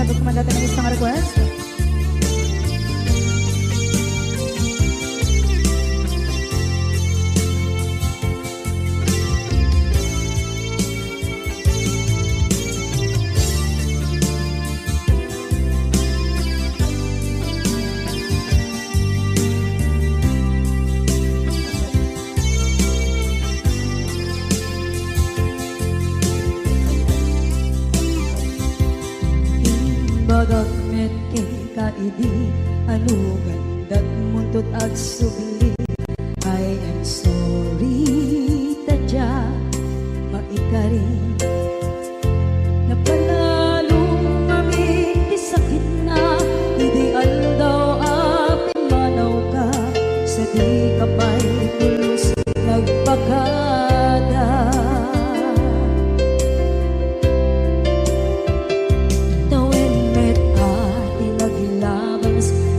sabag kumandatan ng isang request. Bagamit kaidi anugan dat muntut ag subli. I am sorry tadya maikari napanalo amin di sakit na ideal daw apin manaw ka sa di kapay tulos nagpakada.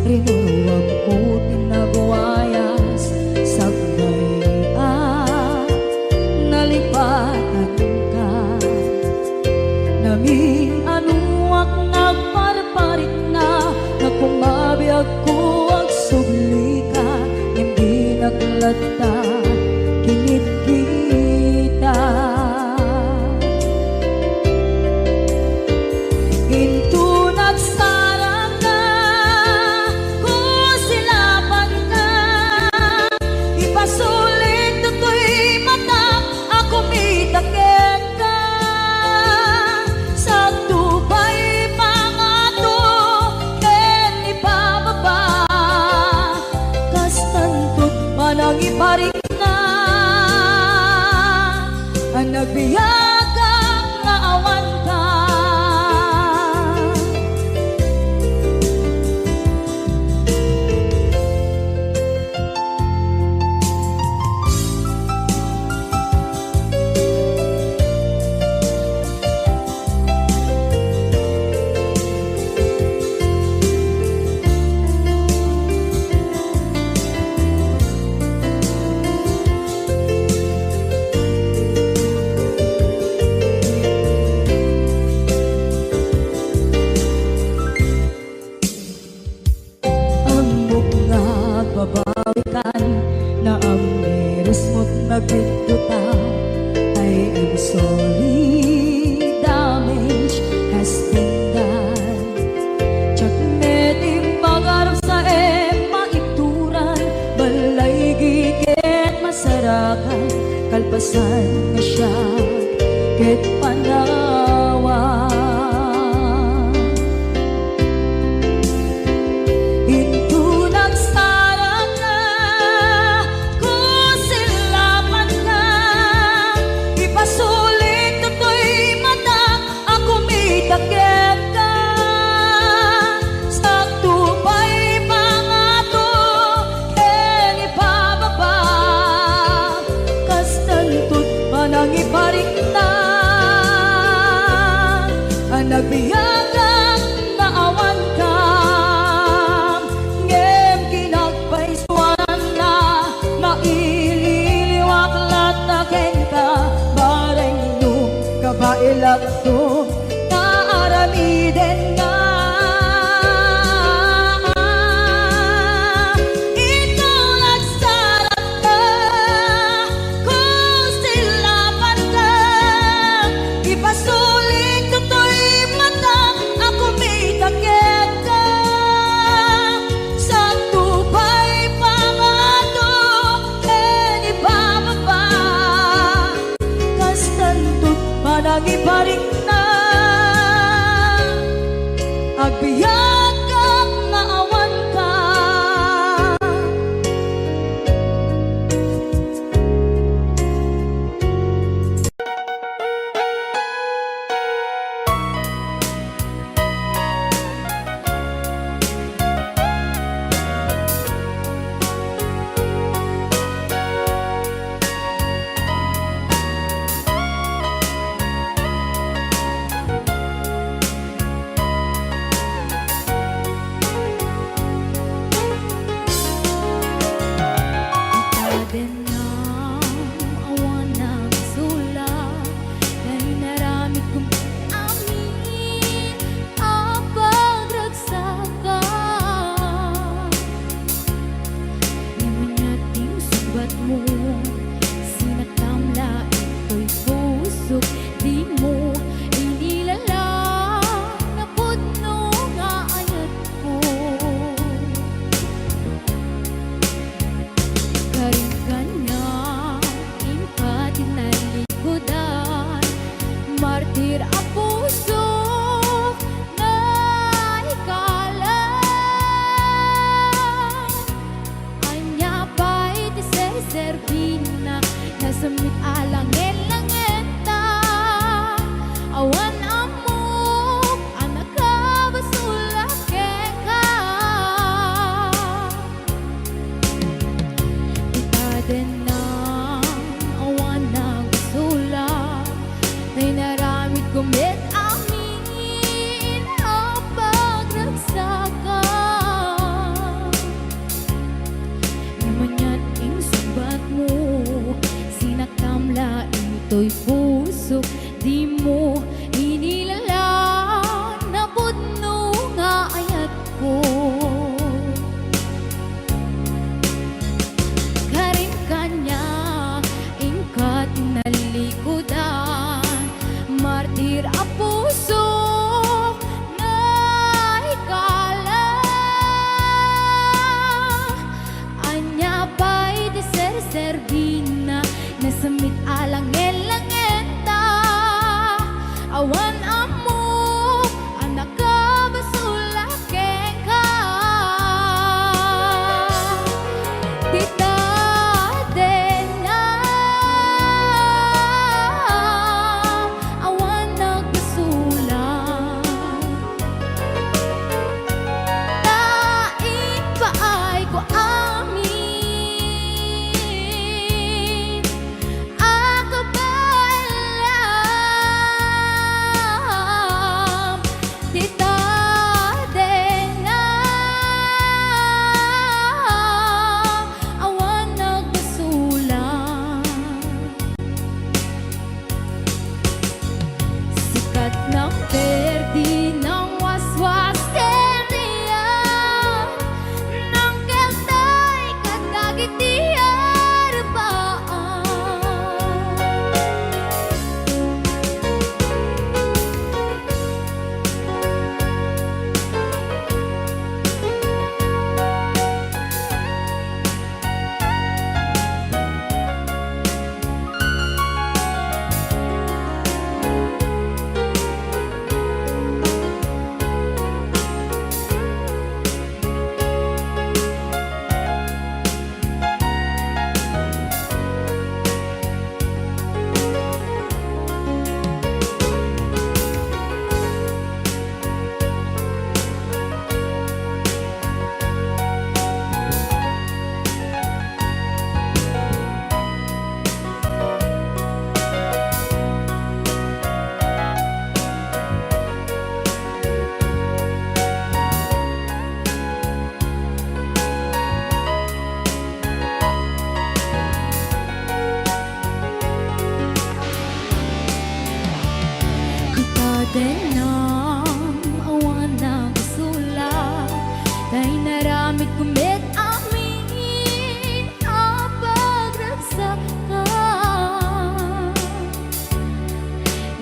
Rinuwag ko tinagwayas sagnay nalipatan ka namin anuak nagparparit na nagkumabiyag ko ang subli ka hindi naglata kinit kita into nagsarang na sulit to'y mata ako mitakit ka sa tubay mga to ken ipababa kastantot manang iparik na ang nagbiyagang nga awan ka. Babawikan na ang meres mo't nagpituta. I am sorry, damage has been done. Tsak meting pagarap sa maituran balay gigit masarakan kalpasan na siya ket panawa. Iparik na ang nagbiyagang naawan ka ngem kinagpaiswanan na maililiwak lataken ka bareng nung kabailak to naaramiden nga. Manang iparik na nasamit alangin-langin ta. Awan amok anak ka basulak ka. Itaden na awan nagsulak, may naramit kumit amin ang pagragsakan. Naman yan ing subat mo, sinaktamla ito'y puso, di mo inilala na budno nga ayat ko. Karin kanya ingkat nalikudan, martir a puso na ikala. Anya pa'y deser-servina, nasamit alangin-langin ta. Awan amok anak ka basulak ka. Tita den na awan nagbasulak, tain pa ay ko amin. Ako ba alam, tita den na awan nagbasulak. Sikat ng perdi ng waswas kenya, ng keltay kadagit di arbaan. Itaden na awan nagsulak, dahil naramit kumit amin ang pagragsakan.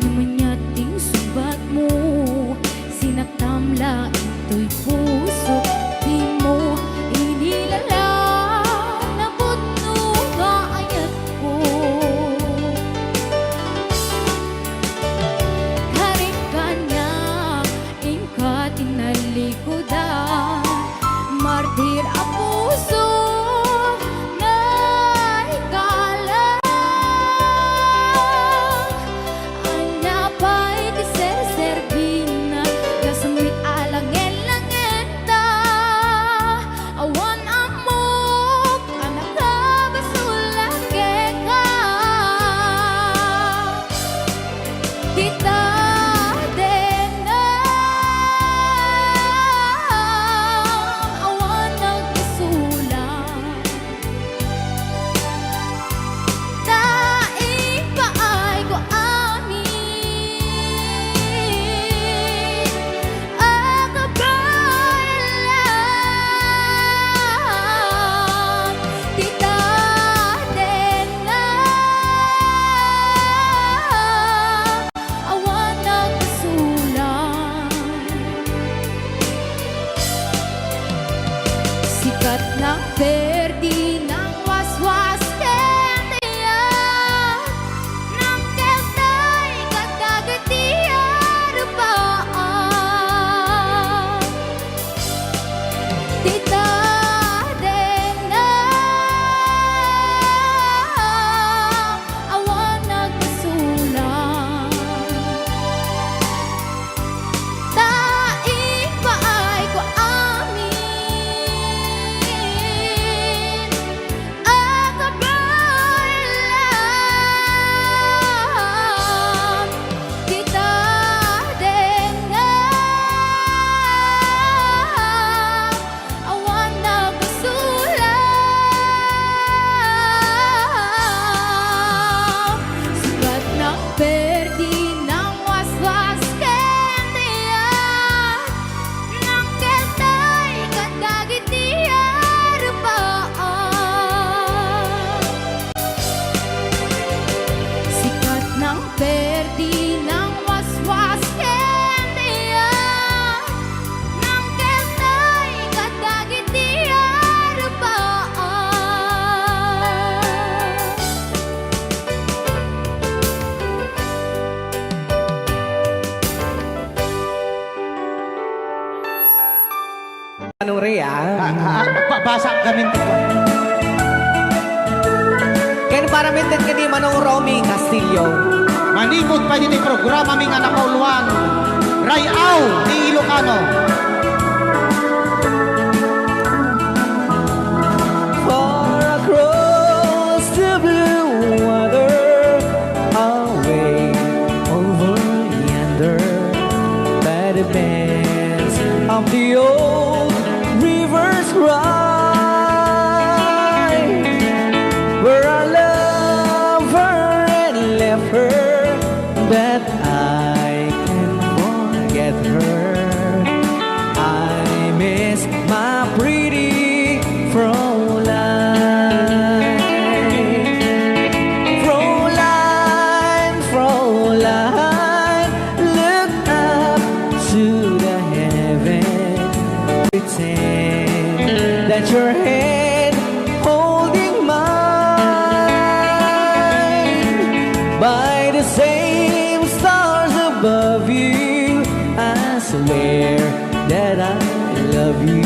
Naman yating subat mo, sinaktamla ito'y puso, di mo inilala na budno nga ayat ko. Karin ka Anong Rhea? Basa kami. Ken para minten kini Manong Romy Castillo. Manipod pa din programa ming anak kauluan. Rayaw ni Ilocano. Far across the blue water, away over yonder, by the banks of the old rivers ride, where I love her and left her, that I can forget her. I miss my pretty Fräulein. Fräulein, Fräulein, look up to the heaven, pretend that your hand holding mine. By the same stars above you, I swear that I love you.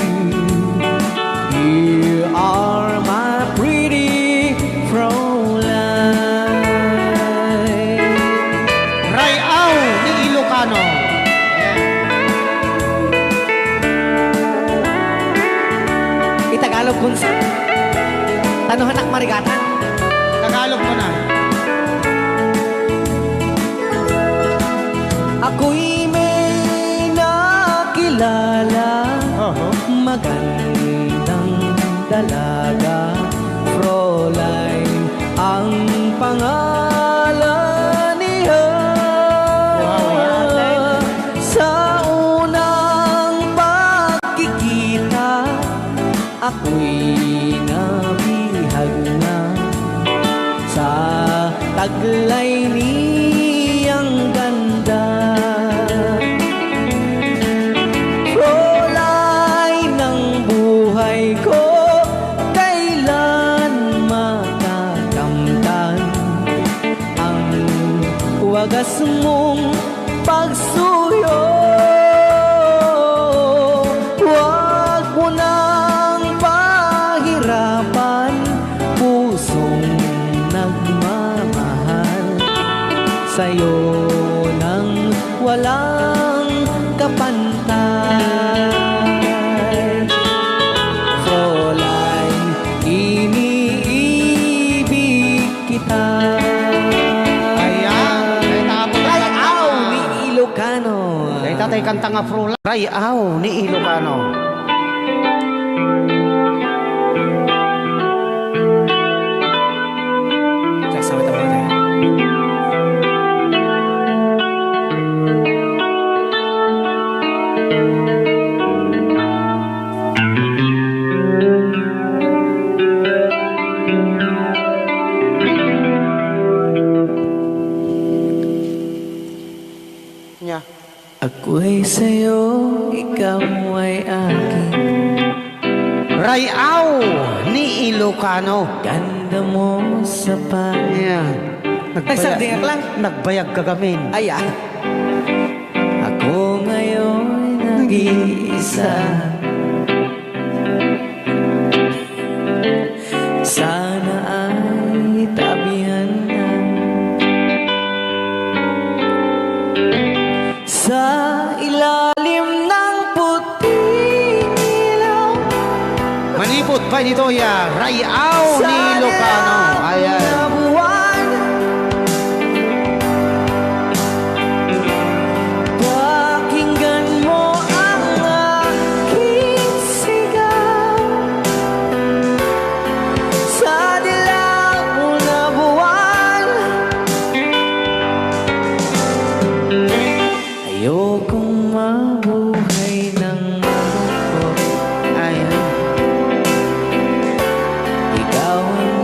You are my pretty Fräulein. Rayaw ni Ilocano. Itagalog kung sa Tanuhan ak marigatan. Tagalog mo na. Ako'y may nakilala, magandang dalaga, Fräulein ang pangalan niya. Sa unang pagkikita, ako'y nabihag na sa taglay niyang ganda. Fräulein ng buhay ko, kailan makakamtan ang wagas mong pagsuyo. Huwag mo nang pahirapan pusong nagmamahal sa'yo nang walang kapantay. Fräulein, iniibig kita. Ayan. Rayaw ni Ilocano. Ay tatay kanta nga Fräulein. Rayaw ni Ilocano. Sama teman saya. Nya. Ako'y sa'yo, ikaw ay akin. Rayaw ni Ilocano. Ganda mo sa Ayan. Nagsagdingak lang. Nagbayag kagamin. Ay, ako ngayon nag-iisa. Sana ay tabihan na sa ilalim ng puting ilaw. Manipod pa nito ya. Rayaw ni Ilocano. Ayan. Pakinggan mo ang aking sigaw sa dilaw na buwan. Ayokong mabuhay ng malungkot. Ayan. Ikaw ang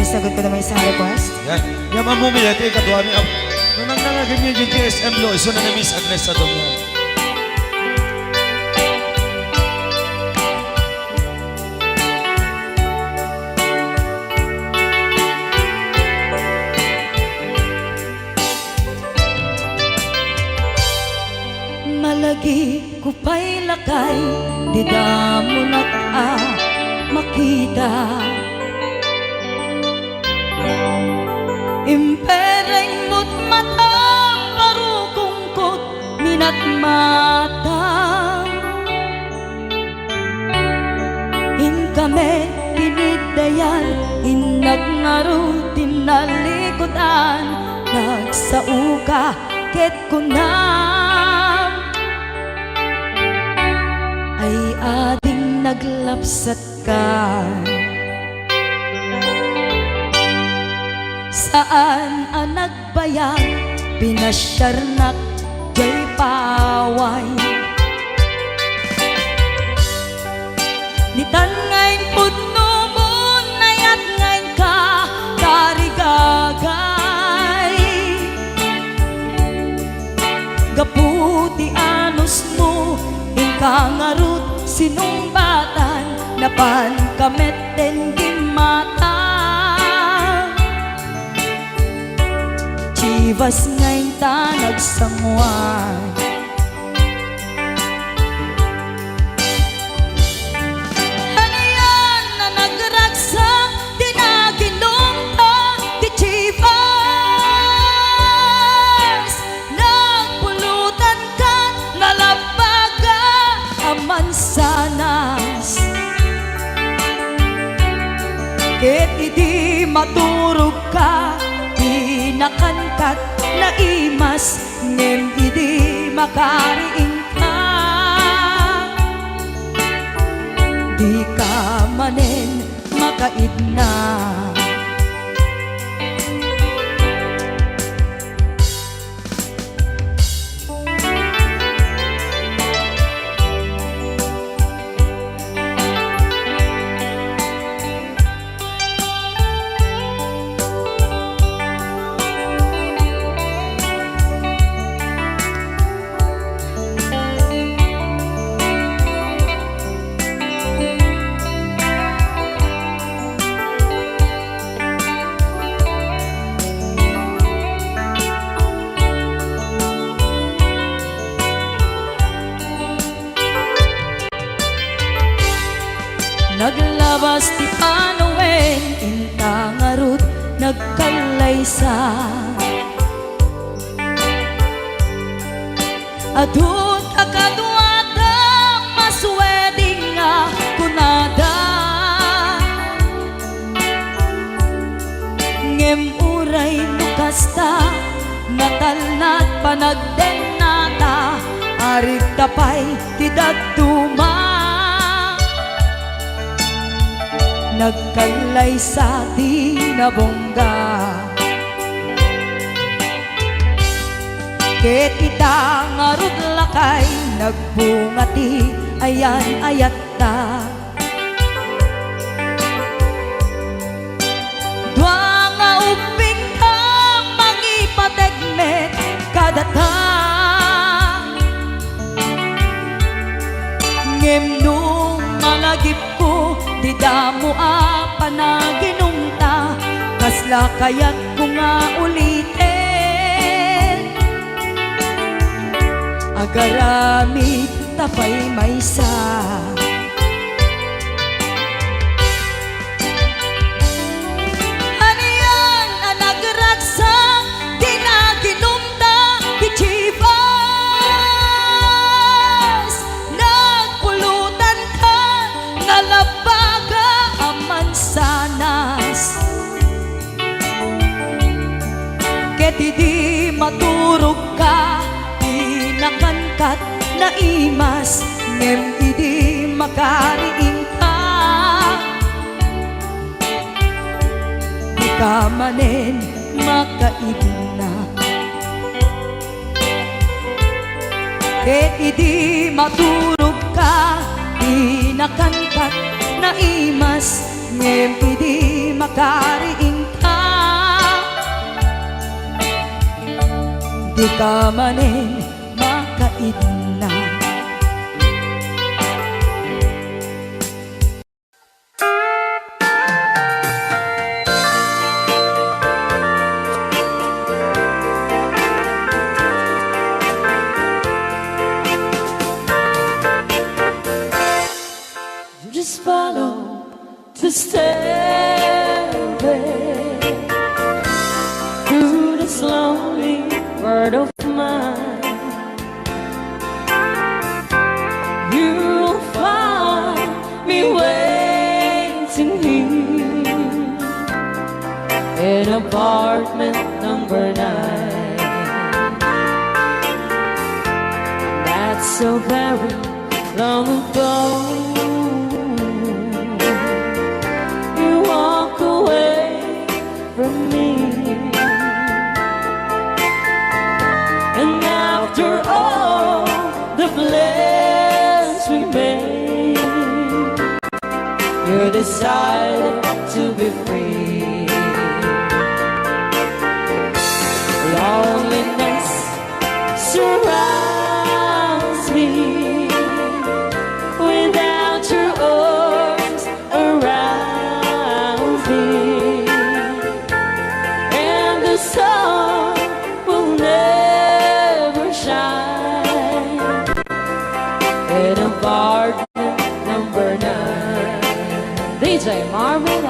sagot ko naman isang request. Yan. Yan mamumili. Ito yung kadwa mi. Nung nangnangagin niyo yung GSM Lo, iso na ni Miss Agnes sa doon. Malagi ko pa'y lakay, di mo na makita. Impereng mo't mata, parukungkot, minat mata. In kami tinidayan, inagnaro tinalikodan, nagsauka ket kunam. Ay ading naglapsat ka. Saan ang nagbayag, pinasyarnak jay paway. Nitan ngayon pudno mo, nayat ngayon ka, karigagay. Gaputi anos mo, kangarut sinumbatan, napan kamet den gimata. Chivas ngayon ta nagsangwan. Ano yan na nagragsak, di na ginumta, di Chivas. Nagpulutan ka, nalabaga mansanas. Ket idi maturog ka, di nakankat na imas, ngem idi makariing ka. Di ka manen makaidna. Naglabas ti panawen, intangarut nagkalaysa. Adun akadwata, masweding nga kunada. Ngem uray nukasta, natalnat panagdenata, arit tapay ti dagduma. Nagkalay sa tinabongga. Ket ita ngarud lakay, nagbungati ayan ayat ta. Dua nga uping ka, mangipategmet kadata. Ngem nung malagip ko, di damo panaginumta, kasla kayat ko nga ulitin. Agarami tapay maysa. Ano yan ang nagragsak, di na ginumta, di Chivas. Nagpulutan ka, nalabaga mansanas. Ket di maturog ka, di nakankat na imas, ngem idi makariing ka. Di ka manen makaidna. Ket idi maturog ka, di nakankat na imas, ngem idi makariing di ka manin makaidna. Just follow the stairway through this lonely world of mine. You'll find me waiting here in apartment number 9. That's so very long ago. From me, and after all the plans we made, you decided to be free. Loneliness surrounds me without your arms around me. The sun will never shine in apartment number 9. DJ Marvin.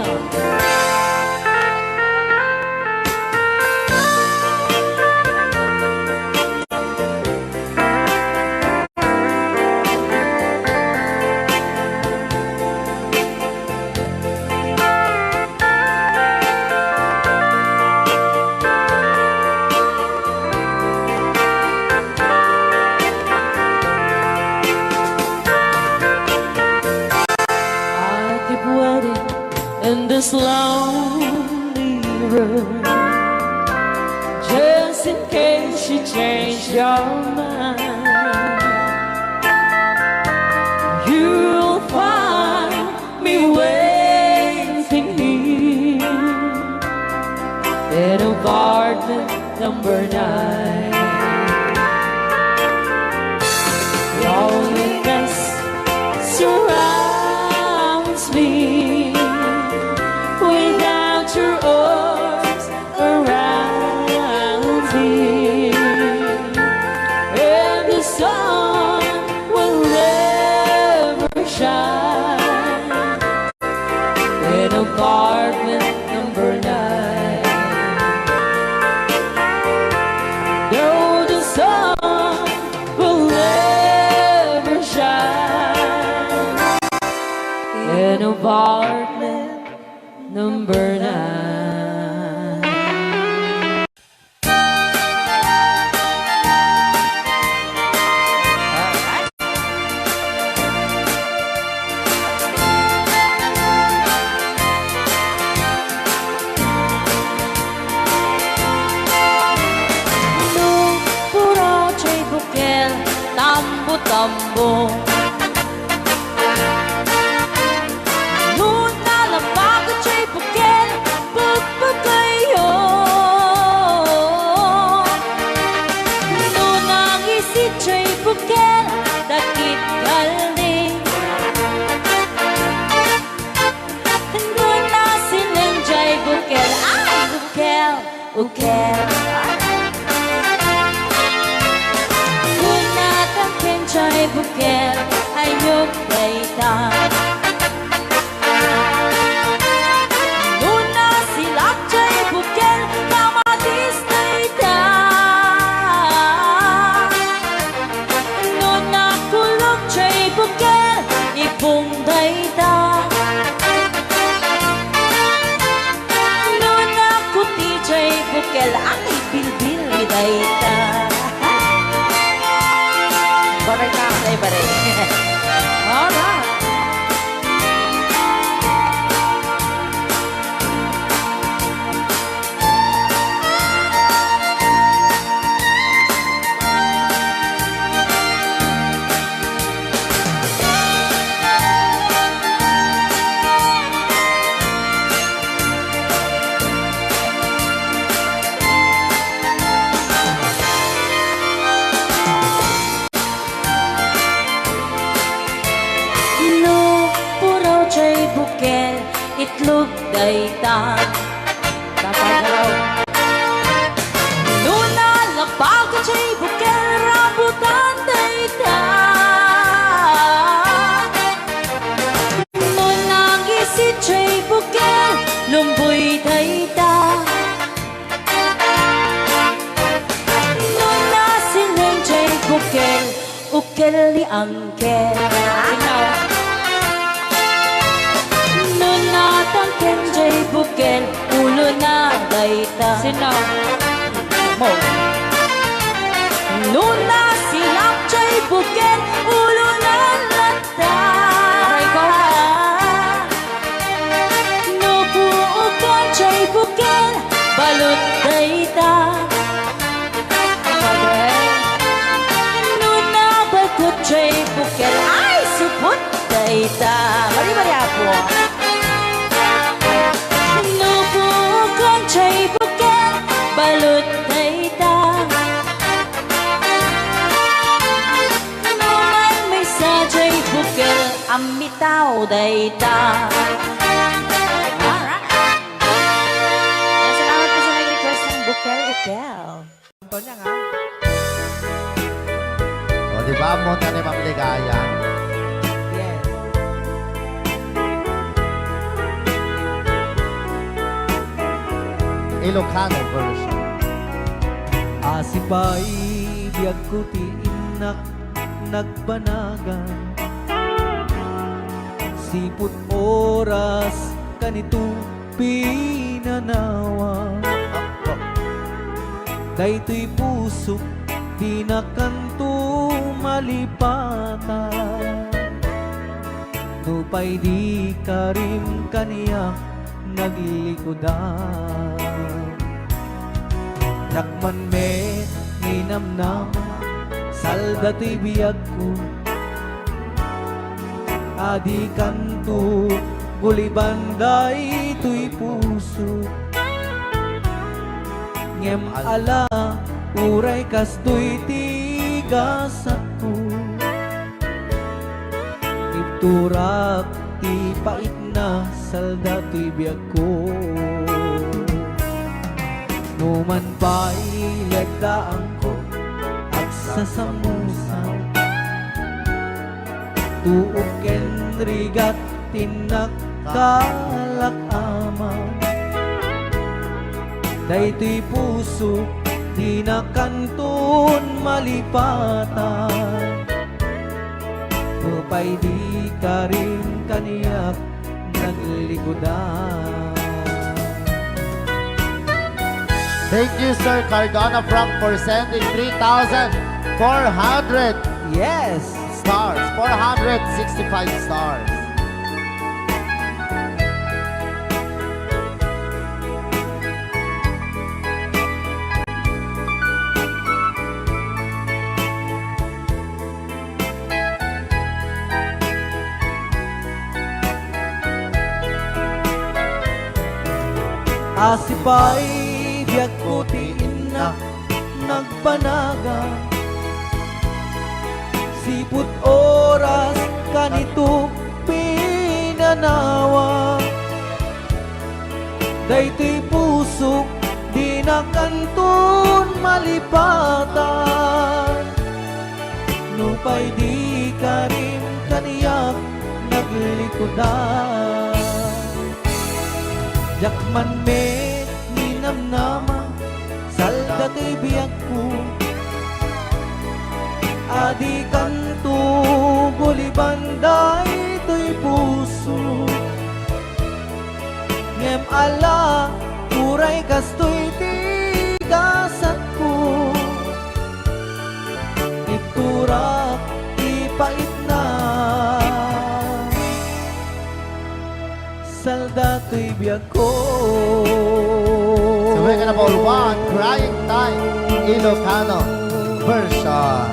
In this lonely room, just in case you change your mind, you'll find me waiting here in apartment number 9. Loneliness surrounds me without your arms around me, and the sun will never shine in apartment number 9. No, the sun will never shine in apartment number 9. Nung puro chay bukel, tambo-tambo, dakit kaldi. Doon na silang jay bukel, ay bukel, bukel. Doon na takin jay bukel, ay nyug dayta. Doon na sila jay bukel, kamatis dayta. Bukel, ipong dayta. Noon ako DJ bukel, ang ibilbil ni dayta. Baray ka, baray. Alright. No, puraw chay bukel, itlog dayta. Tatagaraw. No, nalapag chay bukel, rambutan dayta. No, nagisit chay bukel, lumboy dayta. No, nasineng chay bukel, ukel li angkel. Nunatang kenjay bukel, ulo na dayta. Sinaw mo. Nuna silap jay bukel, ulo na lata. Nubuukan jay bukel, balot dayta. Nuna bagot jay bukel, ay supot dayta. Mari-mari apo. Nubukan jay bukel, balot dayta. Numan may sa jay bukel, amitaw dayta. Salamat po sa nag-request ng bukel-ukel. Tonya nga. O, di ba, mo ni Ma'am Ligaya? Yes. Ilocano version. Asipay biyag ko ti inak nagbanagan. Siput oras kanito pinanawa. Daytoy puso di na kanto malipata. Nupay di karim kaniya naglikodan. Dakman me ninamnama salda to'y biyag ko. Adi kanto gulibanday to'y puso. Ngem ala uray kastoy tigasak ko. Iturak ti pait na salda to'y biyag ko. Numan pa'y lagdaan ko at sasamusaw. Tuok ken rigat tinak kalakama. Daytoy puso di na kanton malipatan. Upay di ka rin kaniyak naglikodan. Thank you, Sir Cardona Frank, for sending 3,400 Yes! stars. 465 stars. Asipay biyag ko ti inak nagbanaga. Siput oras kanito pinanawa. Daytoy puso di na kanton malipatan. Nupay di ka rin kaniyak naglikodan. Jakman me ninamnama salda to'y biyag ko. Adi kanto gulibanday to'y puso. Ngem ala uray kastoy tigasat ko. Iturak ipait na salda to'y biyag ko. So we're gonna ball one, Crying Time, Ilocano version.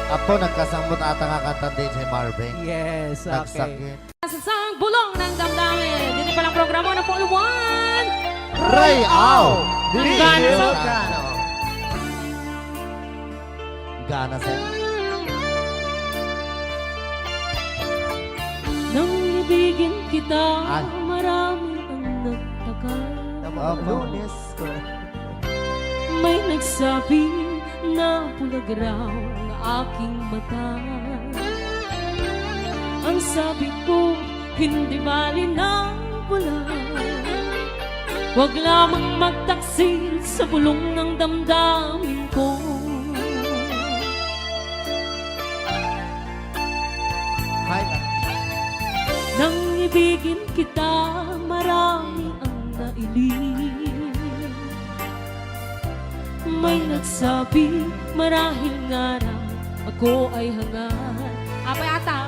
Apo, nagkasambot ata nga kanta din si Marvin. Yes, okay. Nagsakit. Sa bulong ng damdamin, dito palang programa na po iwan. Ray Au! Gana. Ilocano. Gana sa'yo. kita, Ay. marami ang nagtaka. Lunes. May nagsabi na bulag raw ang aking mata. Ang sabi ko, hindi bali ng bulag. Huwag lamang magtaksil sa bulong ng damdamin ko. Hi. Nang ibigin kita, marami ang nailing. May nagsabi, marahil nga raw ako ay hangat. Apa yata?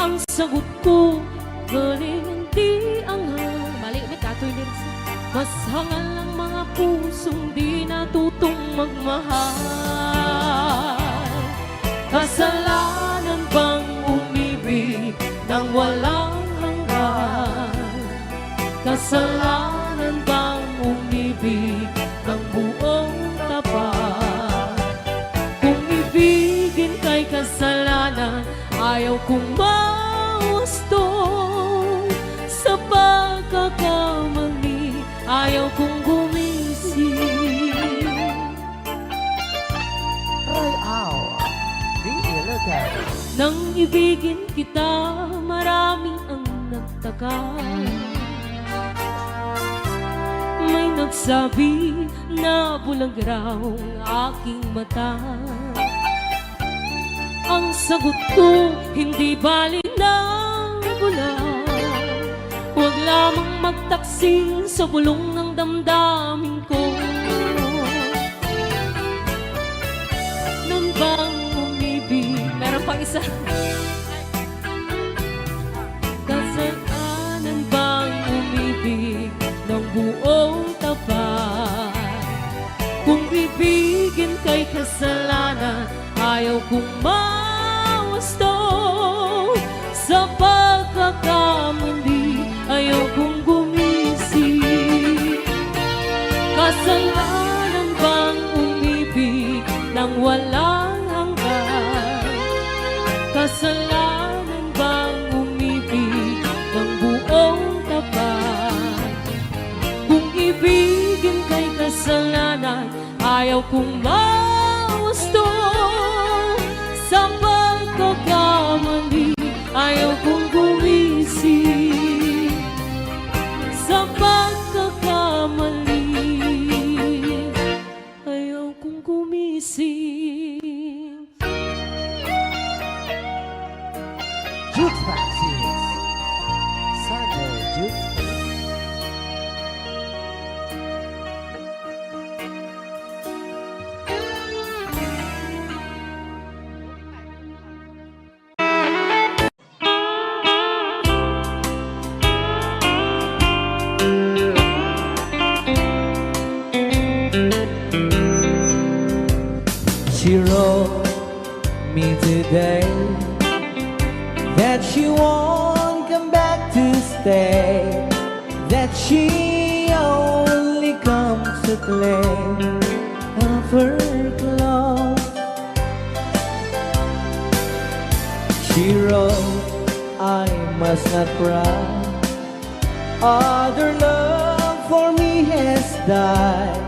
Ang sagot ko, galing hindi anghang. Mali, may katoy lyrics. Mas hangal ang mga pusong di natutong magmahal. Kasalanan bang umibig nang walang hanggan? Kasalanan bang umibig ng buong tapat? Kung ibigin kay kasalanan, ayaw kong mawasto. Sa pagkakamali, ayaw kong gumising. Rayaw. Di ilegal. Nang ibigin kita, marami ang nagtaka. May nagsabi na bulag raw ang aking mata. Ang sagot ko, hindi bali ng bulag. Huwag lamang magtaksil sa bulong ng damdamin ko. Nang bang umibig, meron pang isa. Kasalanan bang umibig ng buong tapat? Kung ibigin kay kasalanan, ayaw kong mawasto. Sa pagkakamali, ayaw kong gumising. Kasalanan bang umibig nang walang hanggan? Kasalanan bang umibig ng buong tapat? Kung ibigin kay kasalanan, ayaw kong mawasto. Sa pagkakamali, ayaw kong gumising. Sa pagkakamali, ayaw kong gumising. Jukebox Hits. Sunday Jukebox. She wrote me today that she won't come back to stay, that she only comes to play of her clothes. She wrote, I must not cry, other love for me has died,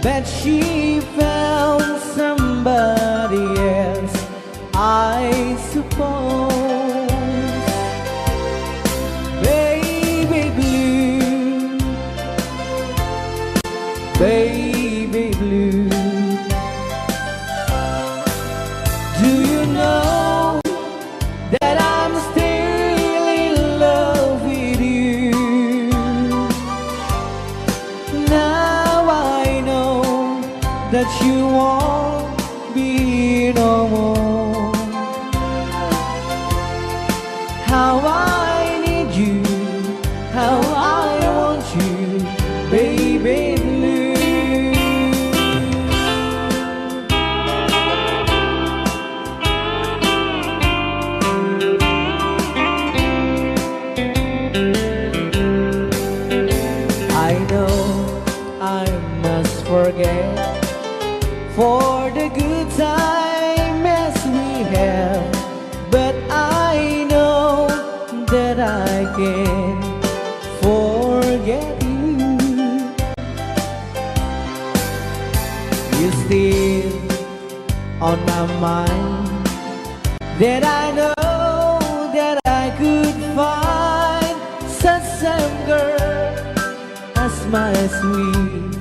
but she found somebody else, I suppose. Baby blue, baby blue, do you know that I'm still in love with you? Now I know that you won't be no more. How I need you, how I want you, baby blue. I know I must forget for the good time as we have, but I know can forget you. You're still on my mind. That I know that I could find such same girl as my sweet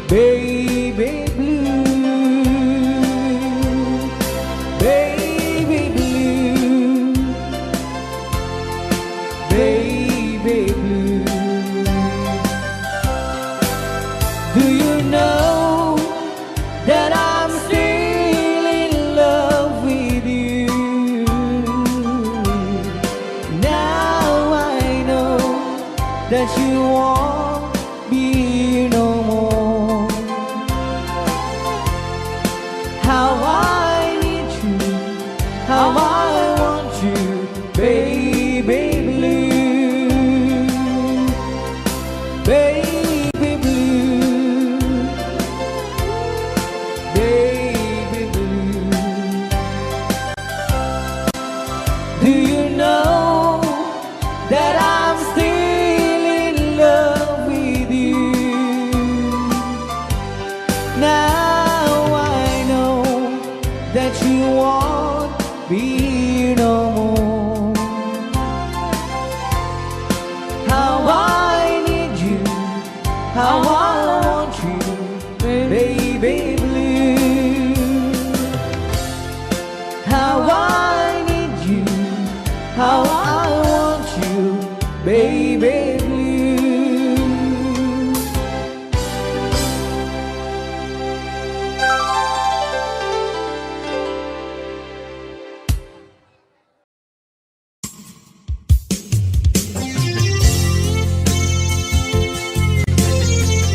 baby blue, baby blue, baby blue. Do you know that I'm still in love with you? Now I know that you won't be here no more. How I need you, how I want you, baby blue, baby blue, baby blue. Do you know that I'm still in love with you? Now I know that you won't be here no more. How I need you, how I want you, baby blue. How I need you, how I want you, baby blue.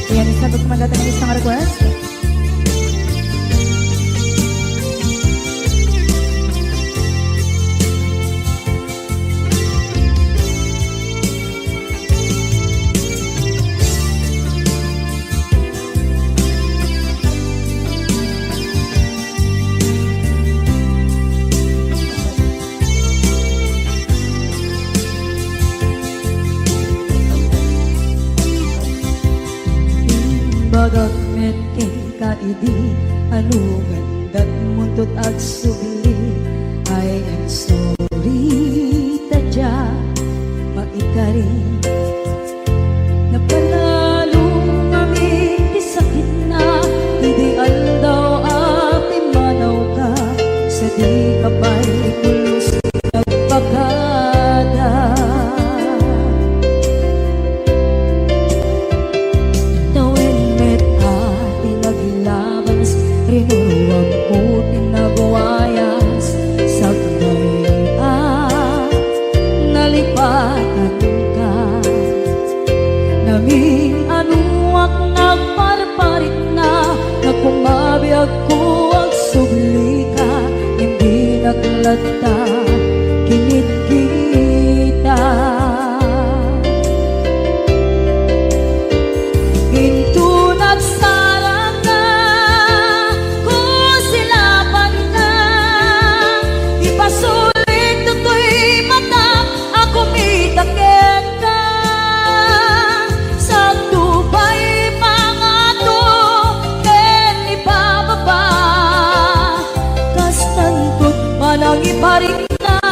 Yan, isa bago mandatang ng isang request. Bagat met kay kaidi anugan dat muntot at sugli. I am sorry tadya maikari napanalo kami di sakit na ideal daw api manaw ka sa di kapay pulos nagpagada. Rinuruang ko tinabuayas sa nalipatan ka. Naming anuak nagparparit na nakumabiyag ko ang subli ka. Hindi naglata kinit kita. Into nagsarang ka kung silapan ka. Ipasulit tutoy mata ako mitakin ka. Sa Dubai mga to ken ipababa. Kastantot manang iparik na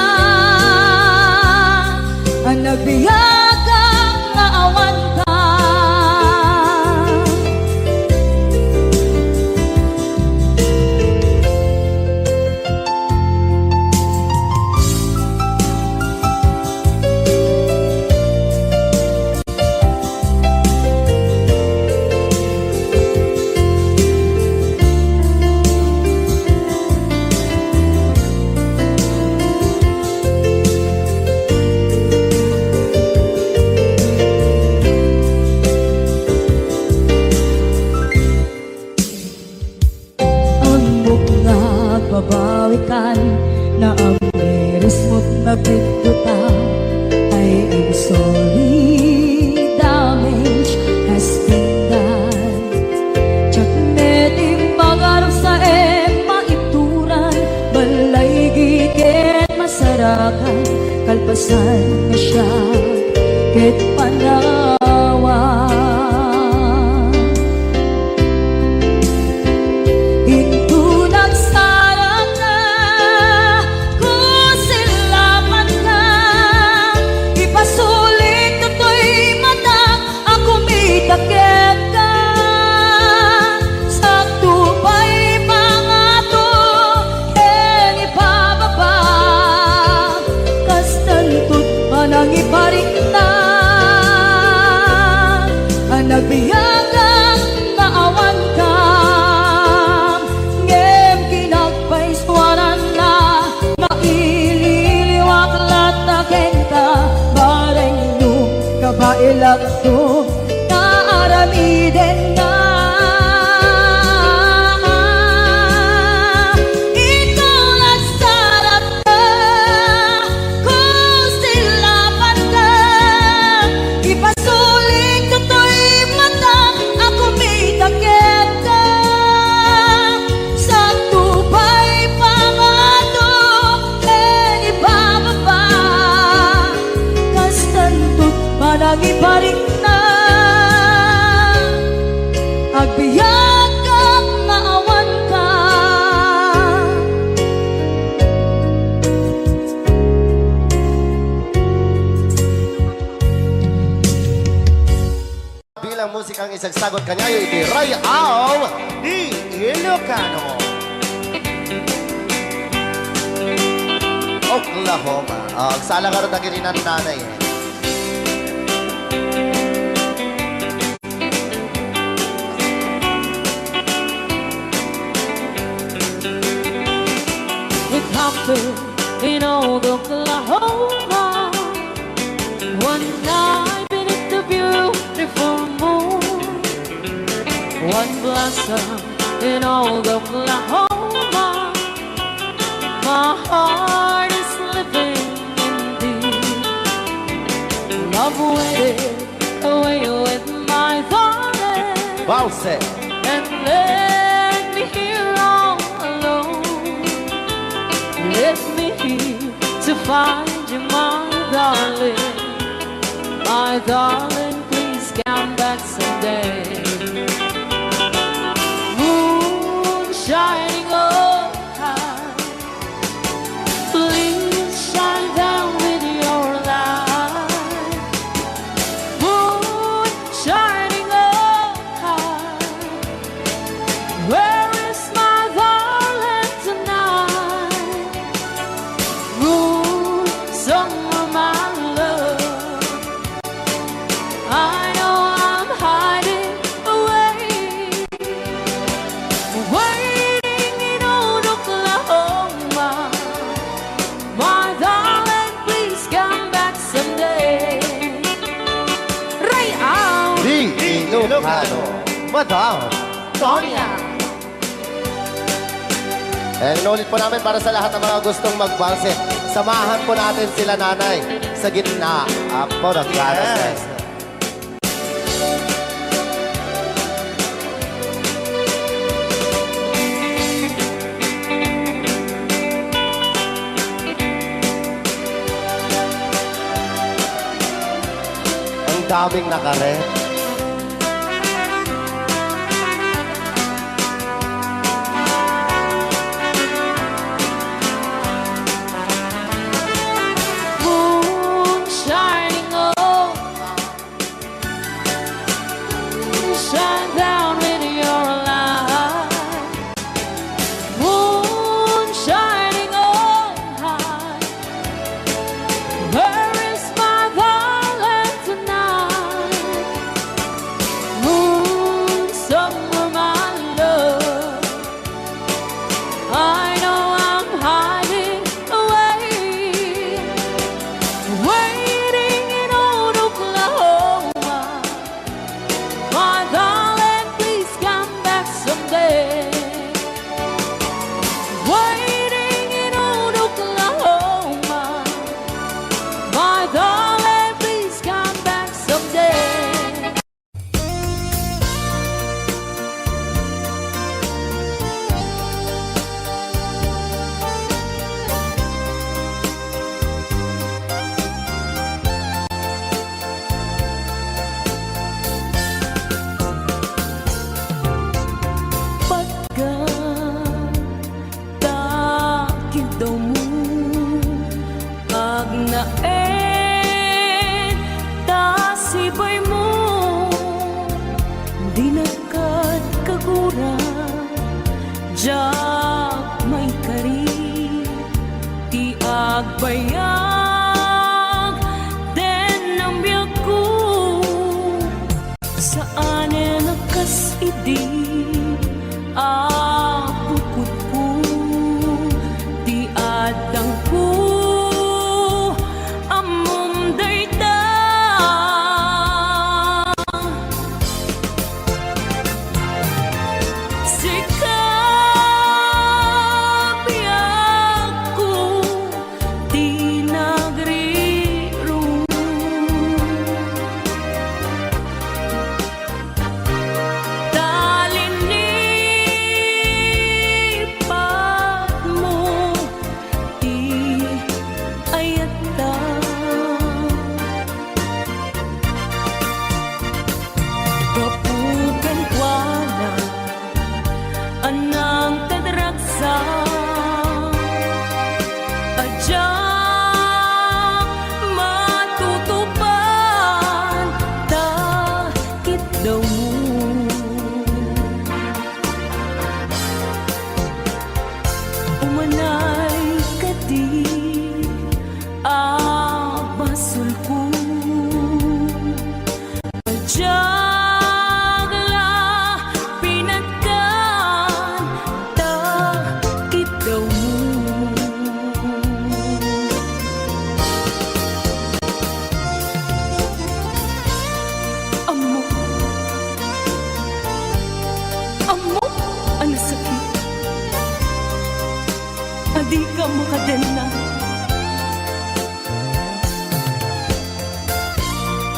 ang nagbiyagang nga awan ka. Babawikan na ang meres mo't nagpigduta. I am sorry, damage has been done. Tsak meting magarap sa maituran, balay giket masarakan. kalpasan na siya ket panawa. Ito nagsarap na kung sila man ka, ipasulit to'y matang ako may takip ka. Sa tupay pangato en ipababa, kastantot manang iparik na ang nagbiyagang naawan ka. Ngem kinagpaiswanan na maililiwak lataken ka, bareng no kabailak to naaramiden na. Ikaw nagsarap na kung silapan ka, ipasulit ko to'y mata ako may takip ka. Sa tubay pangato en ibababa, kastantot manang iparik na agbiyak kang maawan ka. Bilang musikang isagsagot kanyayo iti Rayaw ni Ilocano, Oklahoma. Agsala ka rin tagirinan nanay. It happened in old Oklahoma one night beneath the beautiful moon. One blossom in old Oklahoma. My heart is living in thee. Love waited away with my darling, Balse. and let me here all alone. Let me here to find you, my darling. My darling, please come back someday. Moon shining up high, please shine down with your light. Moon shining up high, where is my darling tonight? Moon, summer, my love, I know I'm hiding away, waiting in old Oklahoma. My darling, please come back someday. Rayaw Di Ilocano, Madam Sonia. Inulit po namin para sa lahat ng mga gustong magbalse. Samahan po natin sila nanay sa gitna. Apo ng karas. Ang daming nakaret. Moon shining up, shine down with your light. Moon shining up high, where is my darling tonight? Pagbayag den ang biyak ko saan nakas idi bukod ko di adang ko amom dayta sikap biyak ko di nagriro talinipat mo di ayata kapukan kuala anang tadragsa adya matutupan takit daw mo umanay ka di basul ko Jagla pinagkan takit daw mo Amo Amo ang sakit Adi ka makadena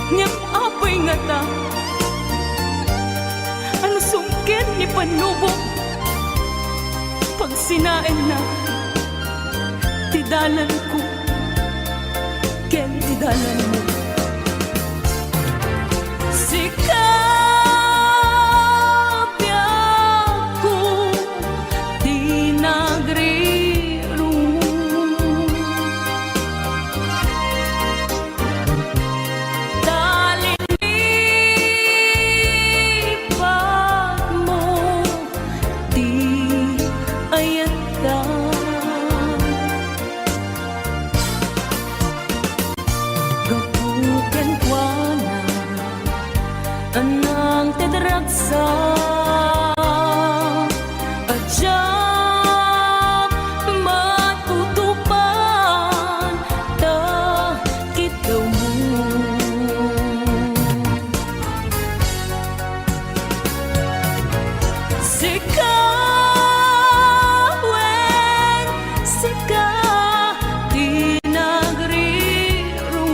Ngem apay nga ta Ano sungkin ni panubo Pag sinain na Tidalan ko Ken tidalan mo Sikap biyak ko Di nagriro talinipat mo di ayata gapukan kuana anang tedragsa adya matutupan takit daw mo Sikawen, sika di nagriro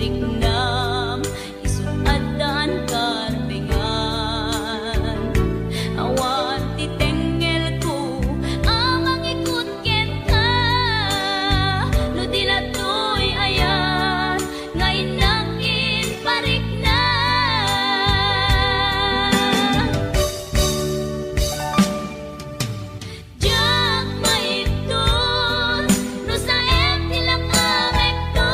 riknam isut adan karpengan awan titengel ko amang ikut ken ka no di na to'y ayan ngayon nakin parik na jak maitun no sa tilak amek to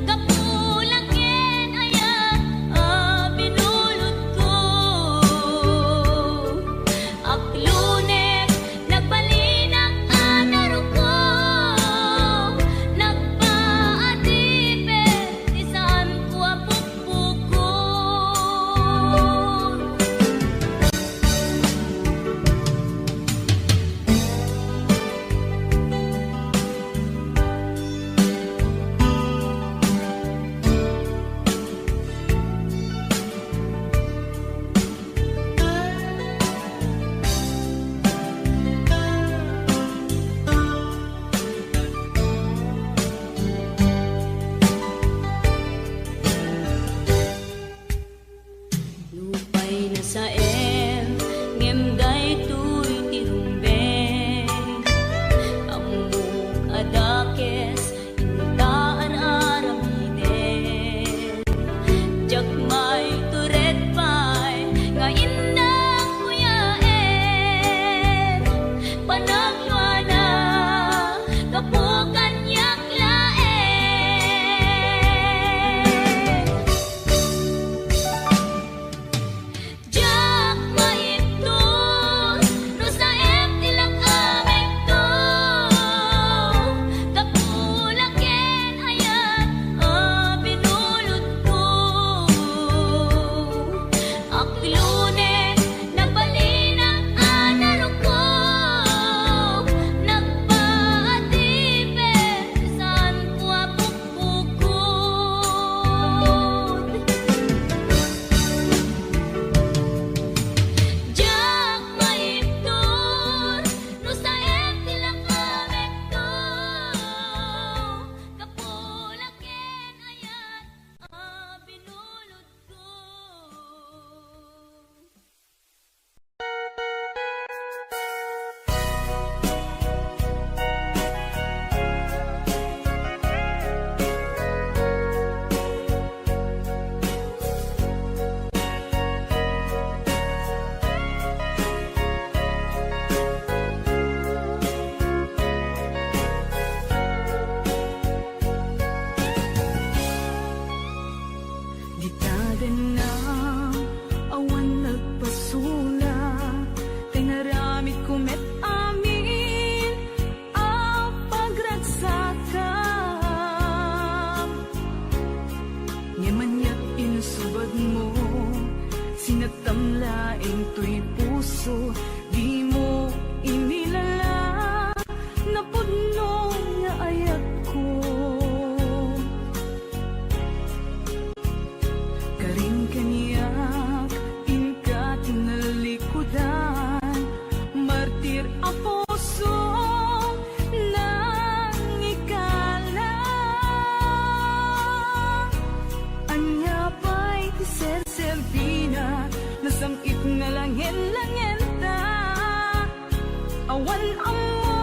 kapulang ken ayan binulot ko aklunek nagbalinang anaro ko nagpaatipet di saan ko apupukon lupay na sa ngem daytoy tirumbeng amok adakes intaan aramiden jak may turet pay nga indang kuyaen panagwana kapukan yak laen jak maitun no sa tilak amek to kapulang ken ayan binulot ko aklunek nagbalinang anaro ko nagpaatipet saan ko apupukon jak maitun no sa tilak amek to kapulang ken ayan binulot ko Gitaden na awan nagpasula tingaramit kumet amin ang pagragsakam nyamanyak insubad mo sinatamlaing to'y puso di mo inilala napudno nga ayat ko karing kaniyak inkat nalikudan martir a puso nang ikala anya pa'y serservina nasamit na langin-langin ta awan amo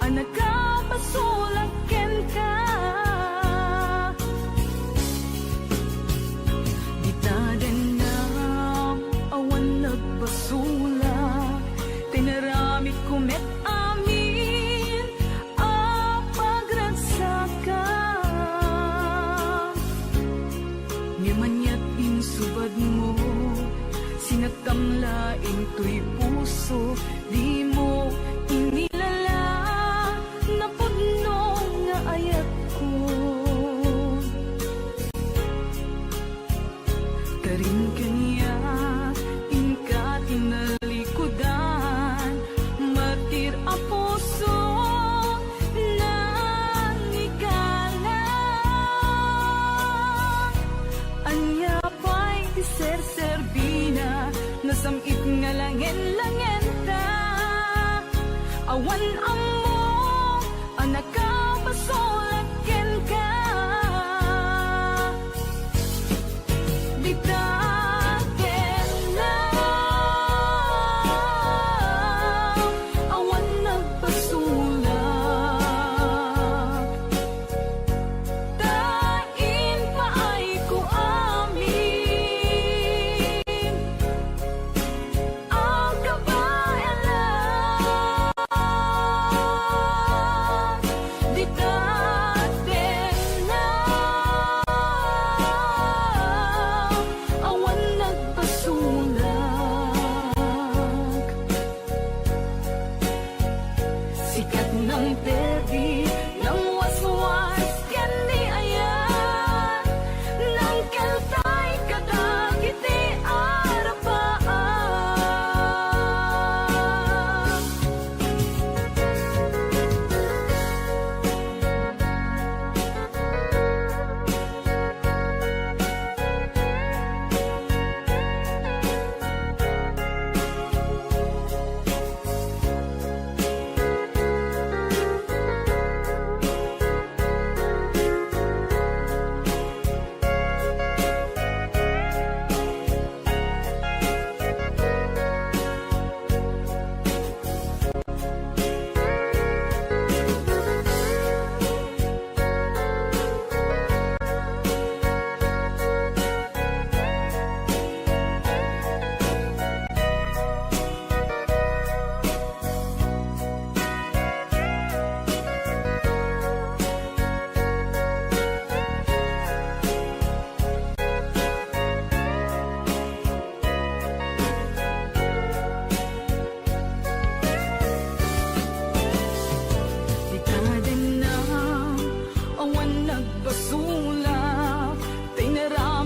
anak ka basulaken ka gitaden na awan nagpasula tinaramit kumet amin ang pagragsakam nyamanyak insubad mo sinatamlaing to'y puso di mo inilala napudno nga ayat ko karing kaniyak inkat inalikudan martir a puso nang ikala anya pa'y serserbina nasamit nga langin-langin ta awan amo anak ka basulaken ka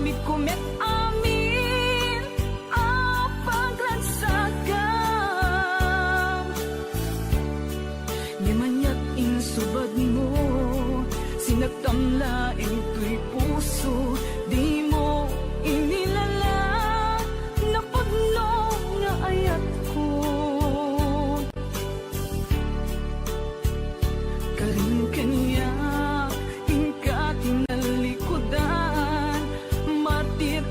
Amid kumet amin ang paglansagam. Di manyat insubad mo, sinagtamlaing tuy puso. Di mo inilala na pudno nga ayat ko. Karin kanya ingka tinalikudan, martir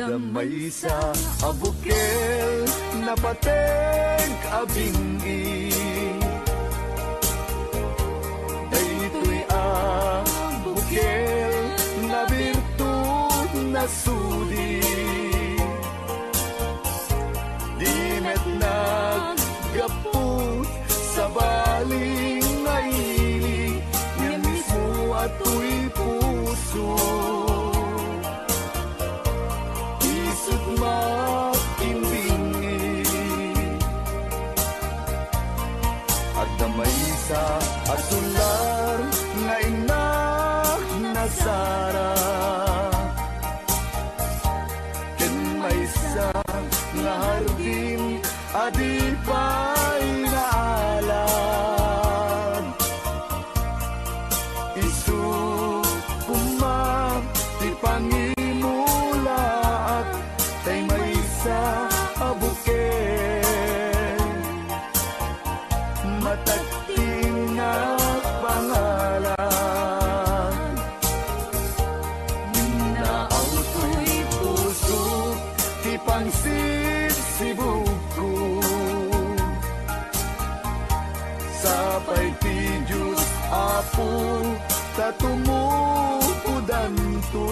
Damay sa abukel na pateng abingi Daytoy abukel na birtud na sudi Di met naggaput sa baling nga ili Yan mismo ato'y puso Isut makimbingi At damay sa asular nga inak na sara Ken may sa nga hardin adi pa'y naalam Isu kumam ti pangimulaat tay may sa abuken matagting na pangalan Minaaw to'y puso ti pangsibsibuko Sapay ti Diyos Apo tatumupudan to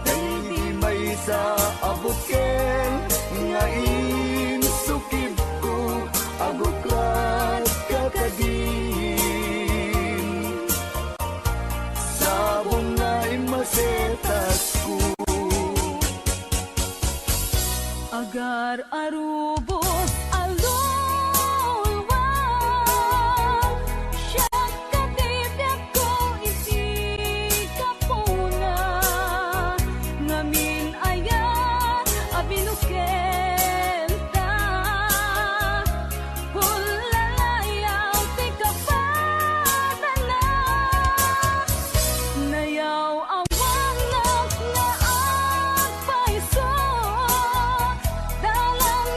Dahil may sa abuken nga insukib ko aguklat kakadin Sabong nga imasetas ko Agar arubos alulwang Siya katibyak ko isi kapuna Ngamin ayan abinuken ta Hulalayaw ti kapatana Nayaw awang na agpaiso Dalang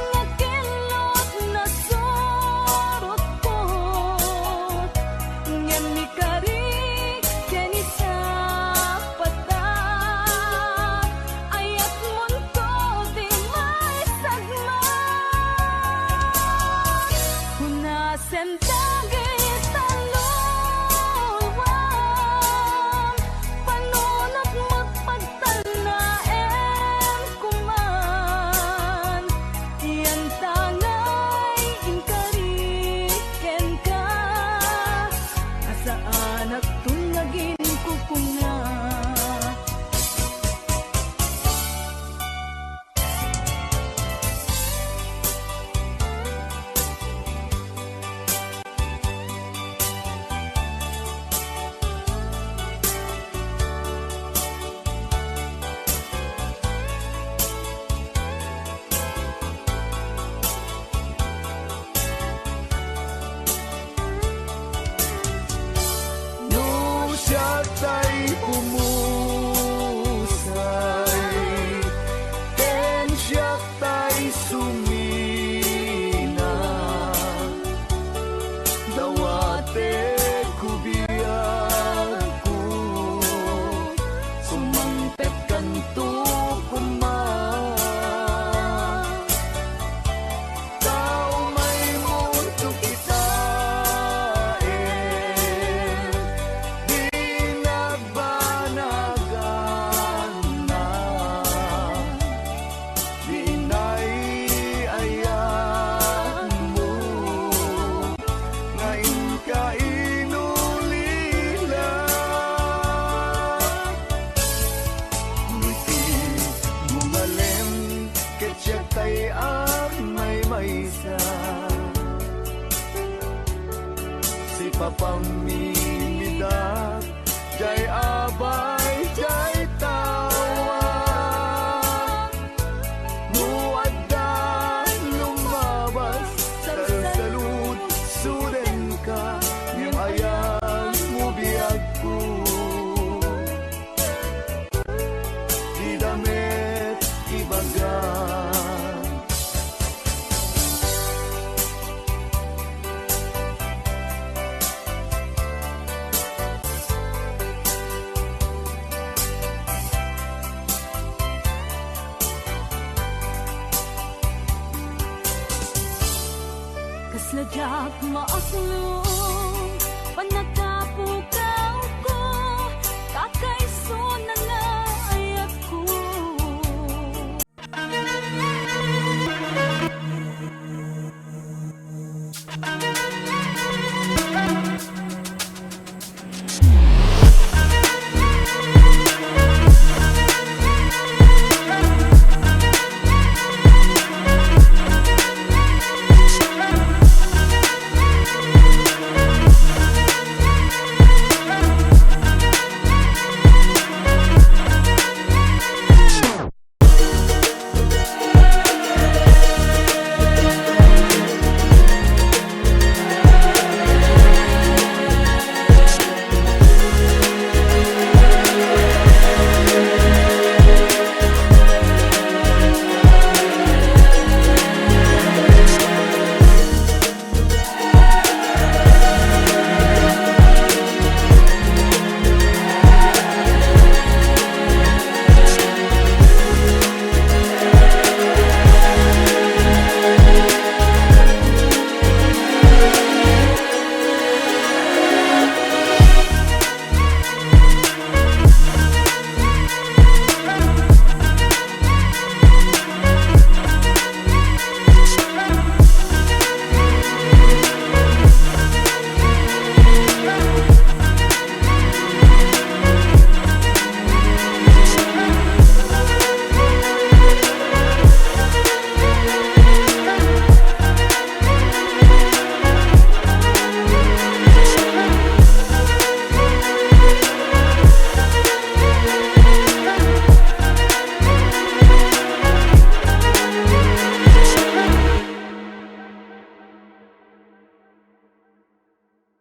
maaslo